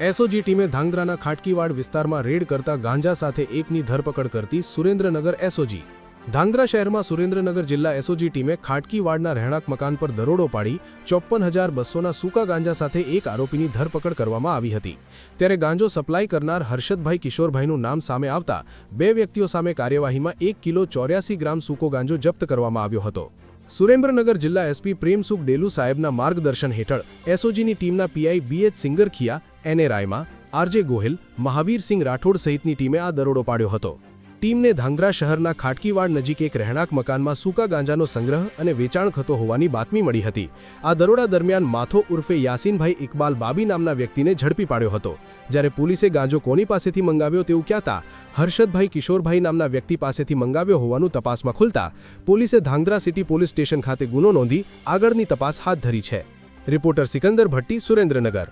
SOG ટીમે ધાંગધ્રાના ખાટકીવાડ વિસ્તારમાં red કરતા ગાંજા સાથે એકની ધરપકડ કરતી સુરેન્દ્રનગર એસઓજી। ધાંગધ્રા શહેરમાં સુરેન્દ્રનગર જિલ્લા એસઓજી ટીમે ખાટકીવાડના રહેણાંક મકાન પર દરોડો પાડી 54,200ના સૂકા ગાંજા સાથે એક આરોપીની ધરપકડ કરવામાં આવી હતી। ત્યારે ગાંજો સપ્લાય કરનાર હર્ષદભાઈ કિશોરભાઈનું નામ સામે આવતા બે વ્યક્તિઓ સામે કાર્યવાહીમાં 1 કિલો 84 ગ્રામ સૂકો ગાંજો જપ્ત કરવામાં આવ્યો હતો। સુરેન્દ્રનગર જિલ્લા એસપી પ્રેમસુખ ડેલુ સાહેબના માર્ગદર્શન હેઠળ એસઓજીની ટીમના પીઆઈ બીએચ સિંગરખિયા, એને રાયમા, આરજે ગોહિલ, મહાવીરસિંહ રાઠોડ સહિતની ટીમે આ દરોડો પાડ્યો હતો। ટીમને ધાંગધ્રા શહેરના ખાટકીવાડ નજીક એક રહેણાંક મકાનમાં સૂકા ગાંજાનો સંગ્રહ અને વેચાણ થતો હોવાની બાતમી મળી હતી। આ દરોડા દરમિયાન માથો ઉર્ફે યાસીનભાઈ ઇકબાલ બાબી નામના વ્યક્તિને ઝડપી પાડ્યો હતો। જ્યારે પોલીસે ગાંજો કોની પાસેથી મંગાવ્યો તેવું કહેતા હર્ષદભાઈ કિશોરભાઈ નામના વ્યક્તિ પાસેથી મંગાવ્યો હોવાનું તપાસમાં ખુલતા પોલીસે ધાંગધ્રા સિટી પોલીસ સ્ટેશન ખાતે ગુનો નોંધી આગળની તપાસ હાથ ધરી છે। રિપોર્ટર સિકંદર ભટ્ટી, સુરેન્દ્રનગર।